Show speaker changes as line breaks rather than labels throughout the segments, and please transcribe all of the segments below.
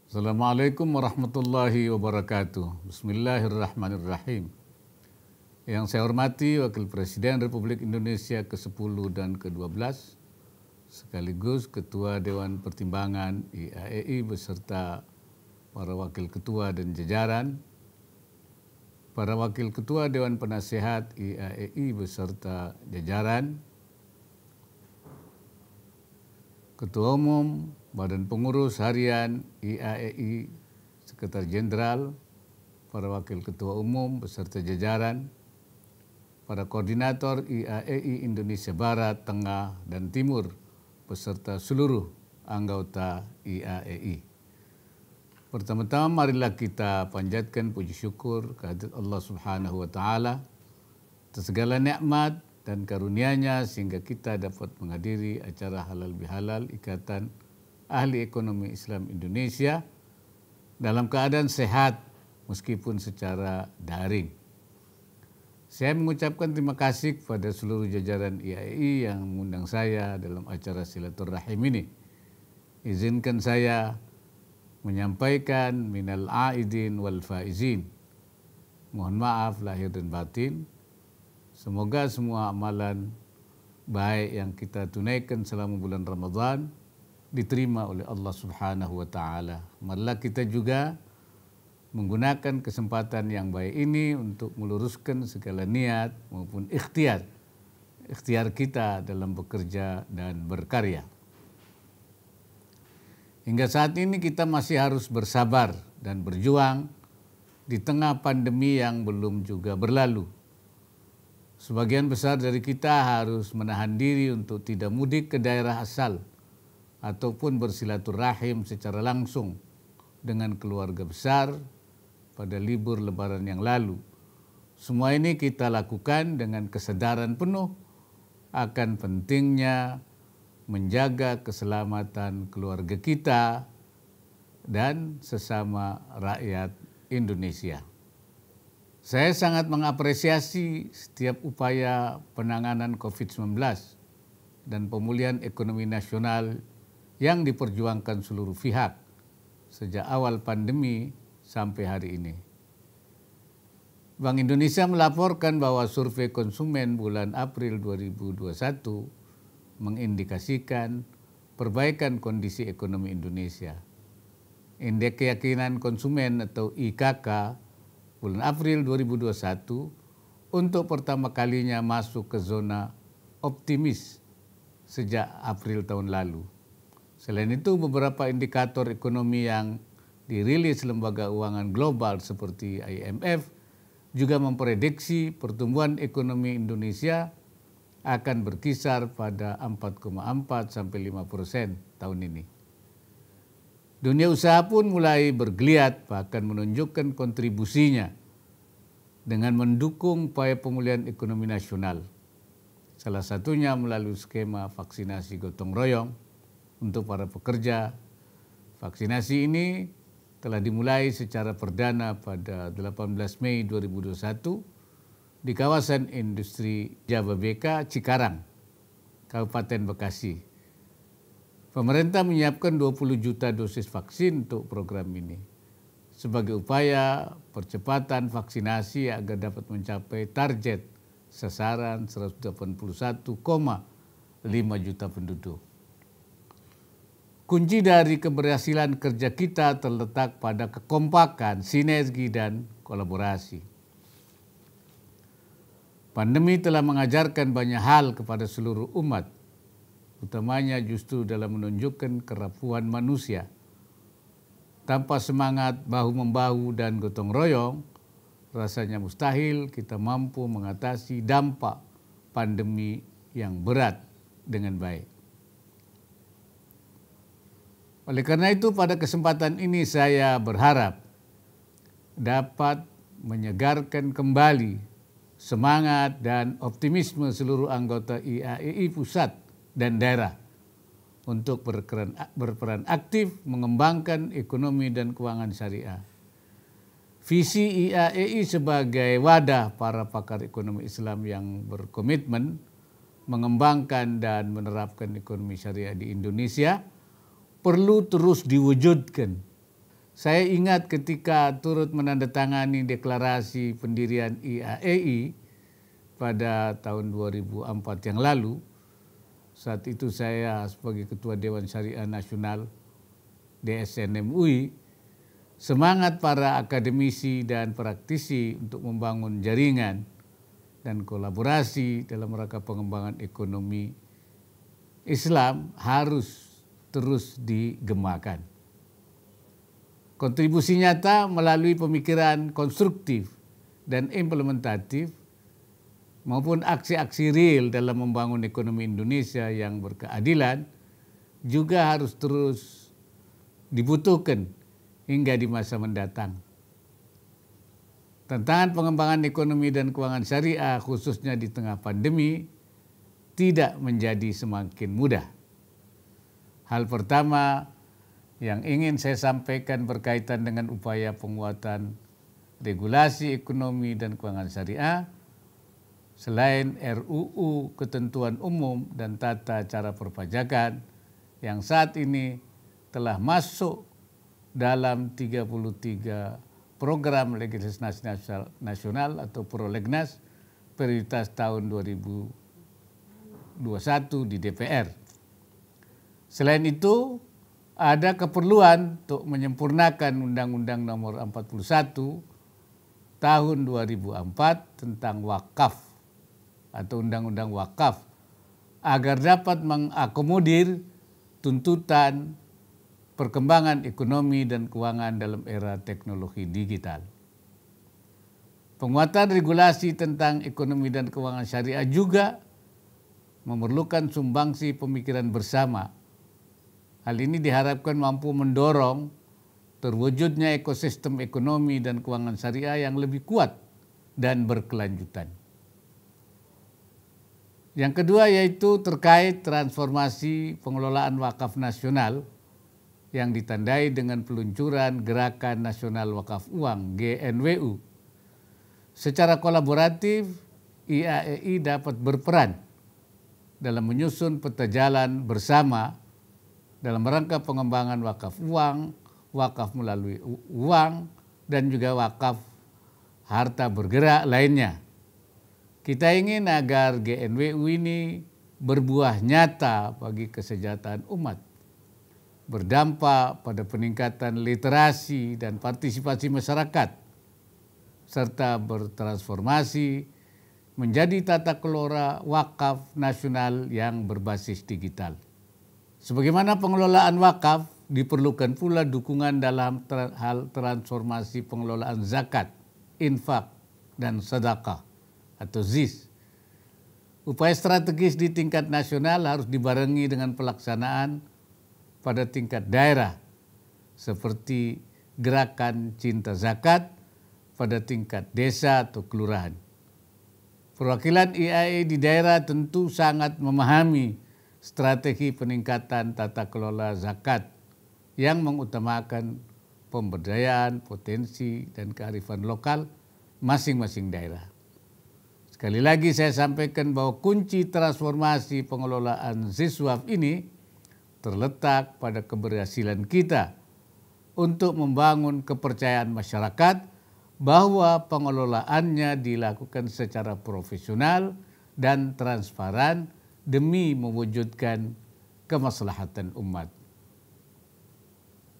Assalamualaikum warahmatullahi wabarakatuh. Bismillahirrahmanirrahim. Yang saya hormati Wakil Presiden Republik Indonesia ke-10 dan ke-12, sekaligus Ketua Dewan Pertimbangan IAEI beserta para Wakil Ketua dan jajaran, para Wakil Ketua Dewan Penasehat IAEI beserta jajaran, Ketua Umum Badan Pengurus Harian IAEI, Sekretaris Jenderal, para Wakil Ketua Umum beserta jajaran, para Koordinator IAEI Indonesia Barat, Tengah, dan Timur beserta seluruh anggota IAEI. Pertama-tama marilah kita panjatkan puji syukur kehadirat Allah Subhanahu wa Ta'ala atas segala nikmat dan karunia-Nya sehingga kita dapat menghadiri acara Halal Bihalal Ikatan Ahli Ekonomi Islam Indonesia dalam keadaan sehat meskipun secara daring. Saya mengucapkan terima kasih kepada seluruh jajaran IAEI yang mengundang saya dalam acara silaturahim ini. Izinkan saya menyampaikan minal aidin wal faizin. Mohon maaf lahir dan batin. Semoga semua amalan baik yang kita tunaikan selama bulan Ramadan diterima oleh Allah Subhanahu wa Ta'ala. Marilah kita juga menggunakan kesempatan yang baik ini untuk meluruskan segala niat maupun ikhtiar kita dalam bekerja dan berkarya. Hingga saat ini kita masih harus bersabar dan berjuang di tengah pandemi yang belum juga berlalu. Sebagian besar dari kita harus menahan diri untuk tidak mudik ke daerah asal ataupun bersilaturahim secara langsung dengan keluarga besar pada libur Lebaran yang lalu. Semua ini kita lakukan dengan kesadaran penuh akan pentingnya menjaga keselamatan keluarga kita dan sesama rakyat Indonesia. Saya sangat mengapresiasi setiap upaya penanganan COVID-19 dan pemulihan ekonomi nasional yang diperjuangkan seluruh pihak sejak awal pandemi sampai hari ini. Bank Indonesia melaporkan bahwa survei konsumen bulan April 2021 mengindikasikan perbaikan kondisi ekonomi Indonesia. Indeks keyakinan konsumen atau IKK bulan April 2021 untuk pertama kalinya masuk ke zona optimis sejak April tahun lalu. Selain itu, beberapa indikator ekonomi yang dirilis lembaga keuangan global seperti IMF juga memprediksi pertumbuhan ekonomi Indonesia akan berkisar pada 4,4 sampai 5% tahun ini. Dunia usaha pun mulai bergeliat bahkan menunjukkan kontribusinya dengan mendukung upaya pemulihan ekonomi nasional. Salah satunya melalui skema vaksinasi gotong royong untuk para pekerja. Vaksinasi ini telah dimulai secara perdana pada 18 Mei 2021 di kawasan industri Jababeka, Cikarang, Kabupaten Bekasi. Pemerintah menyiapkan 20 juta dosis vaksin untuk program ini sebagai upaya percepatan vaksinasi agar dapat mencapai target sasaran 181,5 juta penduduk. Kunci dari keberhasilan kerja kita terletak pada kekompakan, sinergi, dan kolaborasi. Pandemi telah mengajarkan banyak hal kepada seluruh umat, utamanya justru dalam menunjukkan kerapuhan manusia. Tanpa semangat bahu-membahu dan gotong royong, rasanya mustahil kita mampu mengatasi dampak pandemi yang berat dengan baik. Oleh karena itu, pada kesempatan ini saya berharap dapat menyegarkan kembali semangat dan optimisme seluruh anggota IAEI pusat dan daerah untuk berperan aktif mengembangkan ekonomi dan keuangan syariah. Visi IAEI sebagai wadah para pakar ekonomi Islam yang berkomitmen mengembangkan dan menerapkan ekonomi syariah di Indonesia perlu terus diwujudkan Saya ingat ketika turut menandatangani deklarasi pendirian IAEI pada tahun 2004 yang lalu. Saat itu saya sebagai Ketua Dewan Syariah Nasional DSN MUI, semangat para akademisi dan praktisi untuk membangun jaringan dan kolaborasi dalam rangka pengembangan ekonomi Islam harus terus digemakan. Kontribusi nyata melalui pemikiran konstruktif dan implementatif maupun aksi-aksi real dalam membangun ekonomi Indonesia yang berkeadilan juga harus terus dibutuhkan hingga di masa mendatang. Tantangan pengembangan ekonomi dan keuangan syariah khususnya di tengah pandemi tidak menjadi semakin mudah. Hal pertama yang ingin saya sampaikan berkaitan dengan upaya penguatan regulasi ekonomi dan keuangan syariah, selain RUU Ketentuan Umum dan Tata Cara Perpajakan yang saat ini telah masuk dalam 33 program legislasi nasional atau prolegnas prioritas tahun 2021 di DPR. Selain itu, ada keperluan untuk menyempurnakan Undang-Undang Nomor 41 Tahun 2004 tentang wakaf atau Undang-Undang Wakaf agar dapat mengakomodir tuntutan perkembangan ekonomi dan keuangan dalam era teknologi digital. Penguatan regulasi tentang ekonomi dan keuangan syariah juga memerlukan sumbangsi pemikiran bersama. Hal ini diharapkan mampu mendorong terwujudnya ekosistem ekonomi dan keuangan syariah yang lebih kuat dan berkelanjutan. Yang kedua yaitu terkait transformasi pengelolaan wakaf nasional yang ditandai dengan peluncuran Gerakan Nasional Wakaf Uang GNWU. Secara kolaboratif, IAEI dapat berperan dalam menyusun peta jalan bersama dalam rangka pengembangan wakaf uang, wakaf melalui uang, dan juga wakaf harta bergerak lainnya. Kita ingin agar GNWU ini berbuah nyata bagi kesejahteraan umat, berdampak pada peningkatan literasi dan partisipasi masyarakat, serta bertransformasi menjadi tata kelola wakaf nasional yang berbasis digital. Sebagaimana pengelolaan wakaf, diperlukan pula dukungan dalam hal transformasi pengelolaan zakat, infak, dan sedekah atau ZIS. Upaya strategis di tingkat nasional harus dibarengi dengan pelaksanaan pada tingkat daerah seperti gerakan cinta zakat pada tingkat desa atau kelurahan. Perwakilan IAEI di daerah tentu sangat memahami strategi peningkatan tata kelola zakat yang mengutamakan pemberdayaan, potensi, dan kearifan lokal masing-masing daerah. Sekali lagi saya sampaikan bahwa kunci transformasi pengelolaan ZISWAF ini terletak pada keberhasilan kita untuk membangun kepercayaan masyarakat bahwa pengelolaannya dilakukan secara profesional dan transparan demi mewujudkan kemaslahatan umat.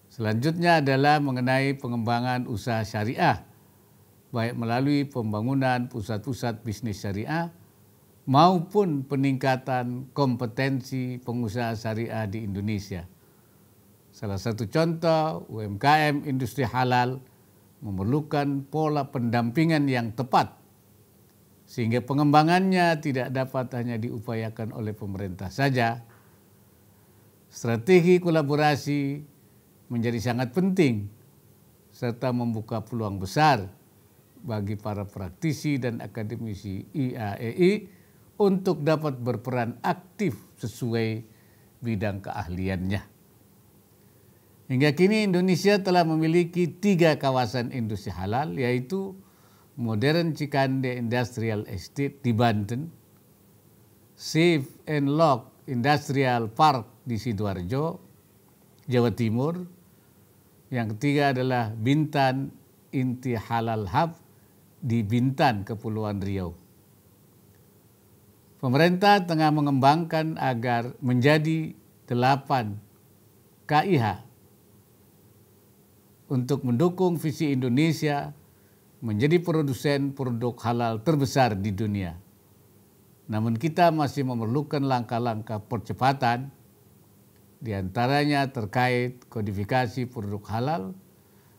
Selanjutnya adalah mengenai pengembangan usaha syariah, baik melalui pembangunan pusat-pusat bisnis syariah maupun peningkatan kompetensi pengusaha syariah di Indonesia. Salah satu contoh, UMKM industri halal memerlukan pola pendampingan yang tepat sehingga pengembangannya tidak dapat hanya diupayakan oleh pemerintah saja. Strategi kolaborasi menjadi sangat penting serta membuka peluang besar bagi para praktisi dan akademisi IAEI untuk dapat berperan aktif sesuai bidang keahliannya. Hingga kini Indonesia telah memiliki 3 kawasan industri halal, yaitu Modern Cikande Industrial Estate di Banten, Safe and Lock Industrial Park di Sidoarjo, Jawa Timur, Yang ketiga adalah Bintan Inti Halal Hub di Bintan, Kepulauan Riau. Pemerintah tengah mengembangkan agar menjadi 8 KIH untuk mendukung visi Indonesia menjadi produsen produk halal terbesar di dunia. Namun kita masih memerlukan langkah-langkah percepatan, di antaranya terkait kodifikasi produk halal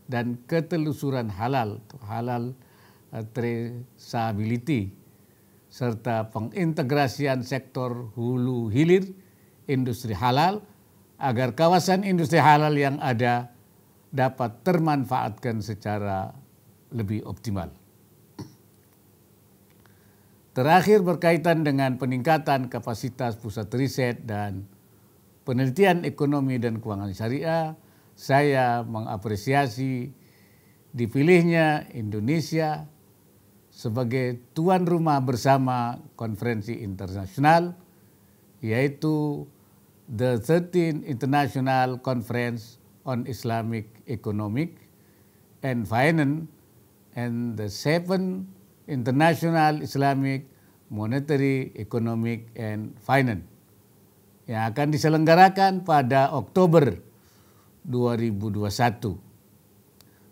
dan ketelusuran halal, halal traceability, serta pengintegrasian sektor hulu hilir industri halal agar kawasan industri halal yang ada dapat termanfaatkan secara lebih optimal. Terakhir, berkaitan dengan peningkatan kapasitas pusat riset dan penelitian ekonomi dan keuangan syariah, saya mengapresiasi dipilihnya Indonesia sebagai tuan rumah bersama konferensi internasional, yaitu the 13th International Conference on Islamic Economic and Finance and the 7th International Islamic Monetary Economic and Finance yang akan diselenggarakan pada Oktober 2021.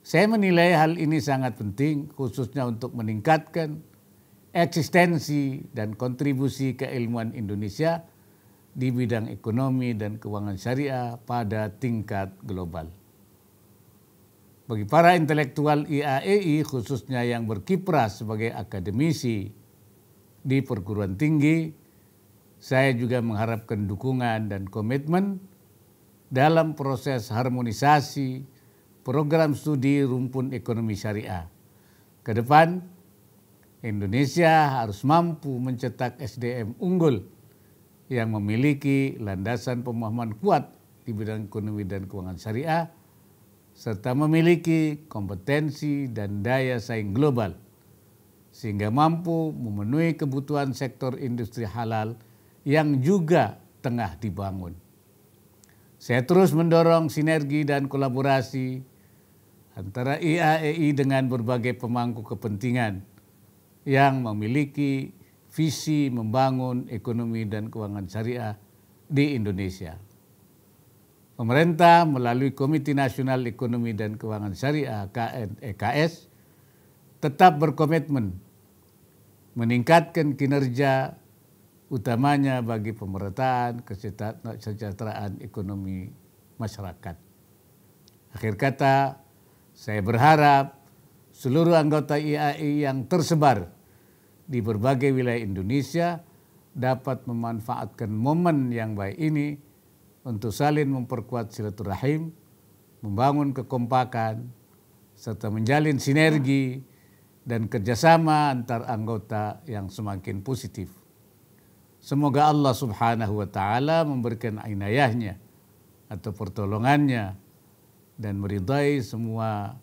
Saya menilai hal ini sangat penting, khususnya untuk meningkatkan eksistensi dan kontribusi keilmuan Indonesia di bidang ekonomi dan keuangan syariah pada tingkat global. Bagi para intelektual IAEI, khususnya yang berkiprah sebagai akademisi di perguruan tinggi, saya juga mengharapkan dukungan dan komitmen dalam proses harmonisasi program studi rumpun ekonomi syariah. Ke depan, Indonesia harus mampu mencetak SDM unggul yang memiliki landasan pemahaman kuat di bidang ekonomi dan keuangan syariah, serta memiliki kompetensi dan daya saing global, sehingga mampu memenuhi kebutuhan sektor industri halal yang juga tengah dibangun. Saya terus mendorong sinergi dan kolaborasi antara IAEI dengan berbagai pemangku kepentingan yang memiliki visi membangun ekonomi dan keuangan syariah di Indonesia. Pemerintah melalui Komite Nasional Ekonomi dan Keuangan Syariah KNEKS tetap berkomitmen meningkatkan kinerja utamanya bagi pemerataan kesejahteraan ekonomi masyarakat. Akhir kata, saya berharap seluruh anggota IAEI yang tersebar di berbagai wilayah Indonesia dapat memanfaatkan momen yang baik ini untuk saling memperkuat silaturahim, membangun kekompakan, serta menjalin sinergi dan kerjasama antar anggota yang semakin positif. Semoga Allah Subhanahu wa Ta'ala memberikan inayahnya atau pertolongannya dan meridai semua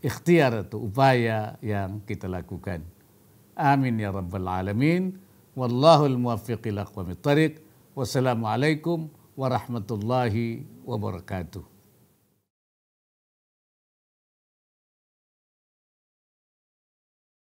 ikhtiar atau upaya yang kita lakukan. Amin ya rabbal alamin. Wallahul muwaffiq ila aqwamit thariq. Wassalamualaikum warahmatullahi wabarakatuh.